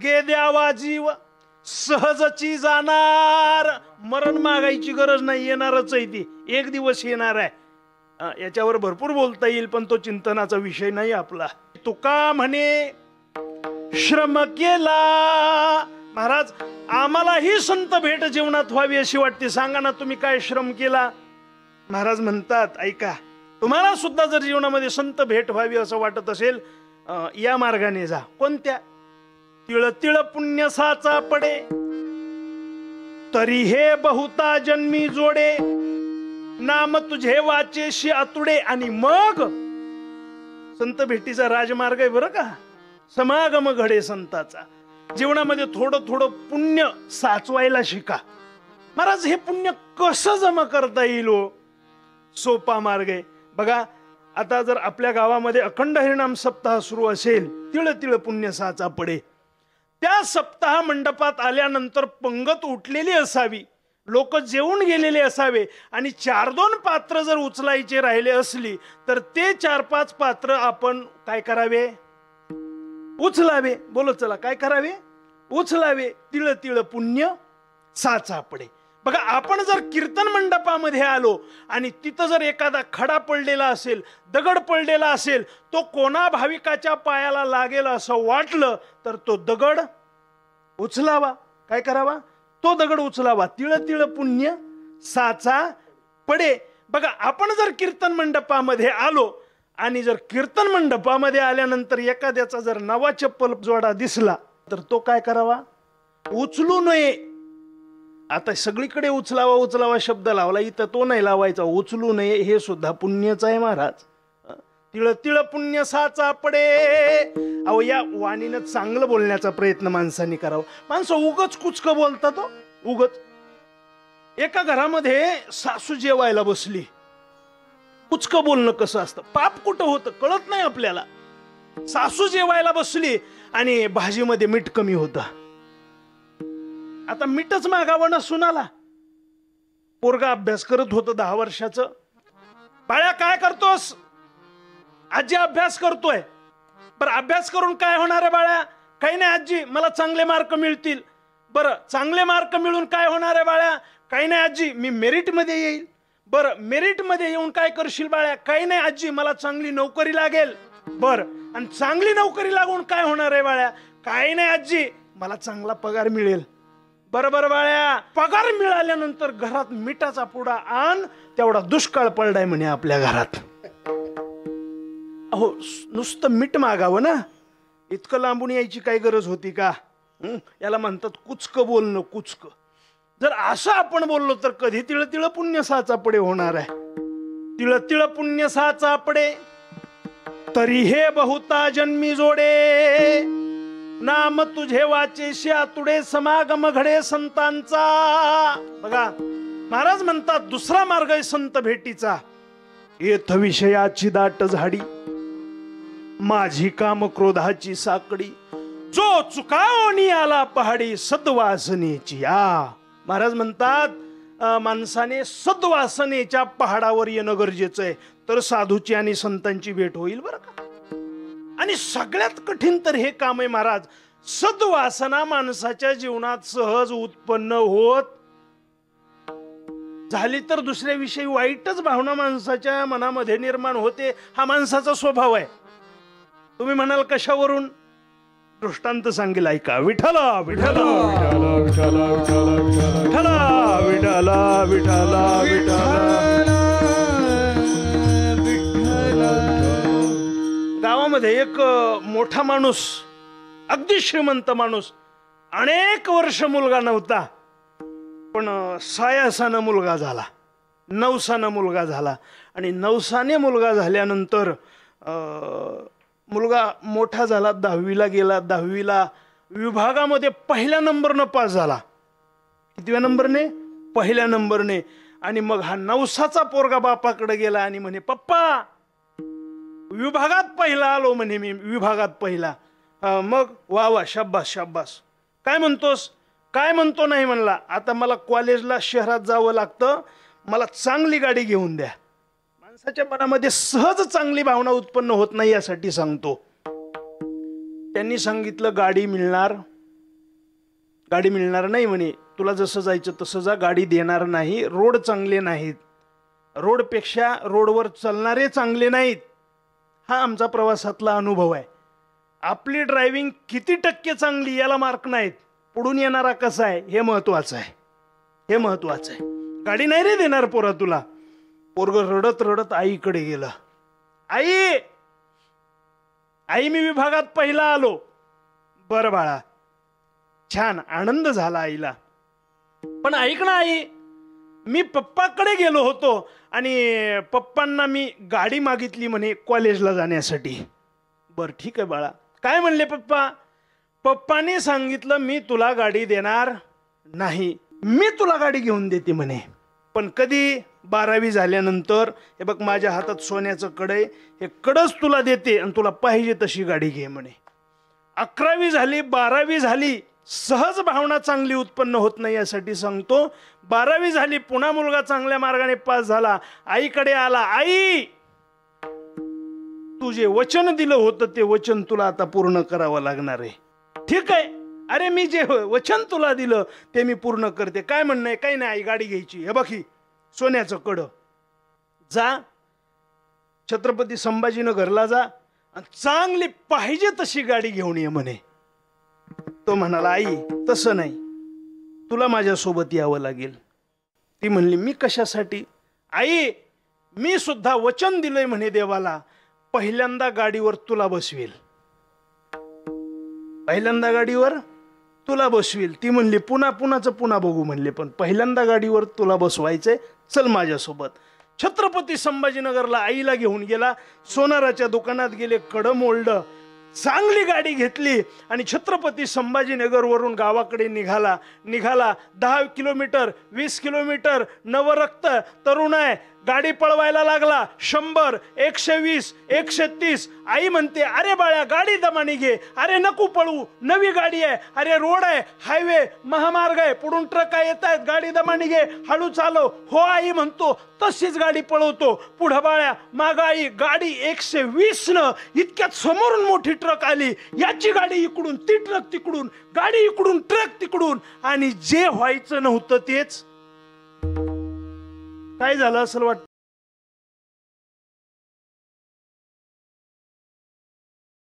अलगे द्यावा जीव सहजची जाणार. मरण मागायची गरज नाही, येणारच आहे ती, एक दिवस येणार आहे. याच्यावर भरपूर बोलता येईल, पण तो चिंतनाचा विषय नाही आपला. तुका म्हणे श्रम केला. महाराज आम्हालाही संत भेट जीवनात व्हावी अशी वाटते, सांगा ना तुम्ही काय श्रम केला. महाराज म्हणतात ऐका, तुम्हाला सुद्धा जर जीवनामध्ये संत भेट व्हावी असं वाटत असेल, या मार्गाने जा. कोणत्या? तिळ तिळ पुण्य साचा पडे तरी हे बहुता जन्मी जोडे नाम तुझे वाचेशी आतुडे. आणि मग संत भेटीचा राजमार्ग आहे बरं का. समागम घडे संताचा. जीवनामध्ये थोडं थोडं पुण्य साचवायला शिका. महाराज हे पुण्य कसं जमा करता येईल हो? सोपा मार्ग आहे बघा. आता जर आपल्या गावामध्ये अखंड हरिनाम सप्ताह सुरू असेल, तिळ तिळ पुण्य साचा पडे, त्या सप्ताह मंडपात आल्यानंतर पंगत उठलेली असावी, लोक जेवून गेलेले असावे, आणि 4-2 पात्र जर उचलायचे राहिले असली तर ते 4-5 पात्र आपण काय करावे? उचलावे. बोलो चला, काय करावे? उचलावे. तिळ तिळ पुण्य साचा पडे. बघा, आपण जर कीर्तन मंडपामध्ये आलो आणि तिथं जर एखादा खडा पडलेला असेल, दगड पडलेला असेल, तो कोणा भाविकाच्या पायाला लागेल असं वाटलं तर तो दगड उचलावा. काय करावा? तो दगड उचलावा. तिळ तिळ पुण्य साचा पडे. बघा, आपण जर कीर्तन मंडपामध्ये आलो आणि जर कीर्तन मंडपामध्ये आल्यानंतर एखाद्याचा जर नवा चप्पल जोडा दिसला तर तो काय करावा? उचलू नये. आता सगळीकडे उचलावा उचलावा शब्द लावला, इथं तो नाही लावायचा. उचलू नये हे सुद्धा पुण्यच आहे महाराज. तिळ तिळ पुण्य साचा पडे. अहो, या वाणीनं चांगलं बोलण्याचा प्रयत्न माणसांनी करावा. माणसं उगच कुचकं बोलतात हो, उगच. एका घरामध्ये सासू जेवायला बसली. कुचकं बोलणं कसं असतं, पाप कुठं होतं कळत नाही आपल्याला. सासू जेवायला बसली आणि भाजीमध्ये मीठ कमी होतं. आता मीठच मागावं ना सुनाला. पोरगा अभ्यास करत होतं 10 वर्षाचं. बाळा काय करतोस? आजी अभ्यास करतोय. बरं, अभ्यास करून काय होणार आहे बाळा? काही नाही आजी, मला चांगले मार्क मिळतील. बरं, चांगले मार्क मिळून काय होणार आहे बाळा? काही नाही आजी, मी मेरिट मध्ये येईल. बरं, मेरिट मध्ये येऊन काय करशील बाळा? काही नाही आजी, मला चांगली नोकरी लागेल. बरं, आणि चांगली नोकरी लागून काय होणार आहे बाळा? काही नाही आजी, मला चांगला पगार मिळेल. बरं बरं बाळ्या, पगार मिळाल्यानंतर घरात मिठाचा पुडा आण, तेवढा दुष्काळ पडलाय म्हणे आपल्या घरात. अहो, नुसतं मीठ मागावं ना, इतकं लांबून यायची काही गरज होती का? याला म्हणतात कुचकं बोलणं, कुचकं. जर असं आपण बोललो तर कधी तिळ तिळ पुण्य साचा पडे होणार आहे. तिळ तिळ पुण्य साचा पडे तरी हे बहुता जन्मी जोडे नाम तुझे वाचेशी आतुडे समागम घडे संतांचा. बघा, महाराज म्हणतात दुसरा मार्ग आहे संत भेटीचा. येथ विषयाची दाट झाडी माझी काम क्रोधाची साकडी जो चुकावणी आला पहाडी सद्वासनेची. महाराज म्हणतात माणसाने सद्वासनेच्या पहाडावर येणं गरजेचं आहे, तर साधूची आणि संतांची भेट होईल बरं का. आणि सगळ्यात कठीण तर हे काम आहे महाराज. सद्वासना माणसाच्या जीवनात सहज उत्पन्न होत झाली तर दुसऱ्याविषयी वाईटच भावना माणसाच्या मनामध्ये निर्माण होते. हा माणसाचा स्वभाव आहे. तुम्ही म्हणाल कशावरून? दृष्टांत सांगेल ऐका. विठला विठला विठला विठला विठला विठला विठला विठला. गावामध्ये एक मोठा माणूस, अगदी श्रीमंत माणूस, अनेक वर्ष मुलगा नव्हता, पण सायासानं मुलगा झाला, नवसानं मुलगा झाला. आणि नवसाने मुलगा झाल्यानंतर मुलगा मोठा झाला, 10वीला गेला. 10वीला विभागामध्ये पहिल्या नंबरनं पास झाला. कितव्या नंबरने? पहिल्या नंबरने. आणि मग हा नवसाचा पोरगा बापाकडे गेला आणि म्हणे, पप्पा विभागात पहिला आलो म्हणे मी, विभागात पहिला. मग वा वा, शाब्बास शाब्बास. काय म्हणतोस? काय म्हणतो नाही म्हणला. आता मला कॉलेजला शहरात जावं लागतं, मला चांगली गाडी घेऊन द्या. माणसाच्या मनामध्ये सहज चांगली भावना उत्पन्न होत नाही यासाठी सांगतो. त्यांनी सांगितलं गाडी मिळणार, गाडी मिळणार नाही म्हणे, तुला जसं जायचं तसं जा, गाडी देणार नाही, रोड चांगले नाहीत, रोडपेक्षा रोडवर चालणारे चांगले नाहीत. हा आमचा प्रवासातला अनुभव आहे. आपली ड्रायव्हिंग किती टक्के चांगली याला मार्क नाहीत, पुढून येणारा कसा आहे हे महत्वाचं आहे. हे महत्वाचं आहे. गाडी नाही रे देणार पोरा तुला. पोरग रडत रडत आईकडे गेलं. आई आई मी विभागात पहिला आलो. बरं बाळा, छान, आनंद झाला आईला. पण ऐक ना आई, मी पप्पाकडे गेलो होतो आणि पप्पांना मी गाडी मागितली म्हणे कॉलेजला जाण्यासाठी. बरं ठीक आहे बाळा, काय म्हणले पप्पा? पप्पाने सांगितलं मी तुला गाडी देणार नाही, मी तुला गाडी घेऊन देते म्हणे. पण कधी? 12वी झाल्यानंतर. हे बघ माझ्या हातात सोन्याचं कडे, हे कडच तुला देते आणि तुला पाहिजे तशी गाडी घे म्हणे. 11वी झाली, 12वी झाली, सहज भावना चांगली उत्पन्न होत नाही यासाठी सांगतो. 12वी झाली, पुन्हा मुलगा चांगल्या मार्गाने पास झाला, आईकडे आला. आई, तू जे वचन दिलं होतं ते वचन तुला आता पूर्ण करावं लागणार आहे. ठीक आहे, अरे मी जे वचन तुला दिलं ते मी पूर्ण करते. काय म्हणणं आहे? काही नाही आई, गाडी घ्यायची. हे बघी सोन्याचं कडं, जा छत्रपती संभाजीनगरला जा आणि चांगली पाहिजे तशी गाडी घेऊन ये म्हणे. तो म्हणाला आई तसं नाही, तुला माझ्यासोबत यावं लागेल. ती म्हणली मी कशासाठी? आई मी सुद्धा वचन दिलंय म्हणे देवाला, पहिल्यांदा गाडीवर तुला बसवेल, पहिल्यांदा गाडीवर तुला बसवेल. ती म्हणली पुन्हा बघू म्हणले, पण पहिल्यांदा गाडीवर तुला बसवायचंय, चल माझ्यासोबत. छत्रपती संभाजीनगरला आईला घेऊन गेला. सोनाराच्या दुकानात गेले, कडं मोडलं, चांगली गाडी घेतली आणि छत्रपती संभाजीनगरवरून गावाकडे निघाला. 10 किलोमीटर, 20 किलोमीटर, नवरक्त तरुण आहे, गाडी पळवायला लागला. 100, 120, 130. आई म्हणते अरे बाळा गाडी दमानी घे. अरे नको पळवू, नवी गाडी आहे, अरे रोड आहे, हायवे, महामार्ग आहे, पुढून ट्रक येत आहेत, गाडी दमानी घे, हळू चालव. हो आई म्हणतो, तशीच गाडी पळवतो. पुढं बाळ्या, माग आई. गाडी 120 न इतक्यात समोरून मोठी ट्रक आली. याची गाडी इकडून, ती ट्रक तिकडून, गाडी इकडून, ट्रक तिकडून, आणि जे व्हायचं नव्हतं तेच. काय झालं असेल वाटतं?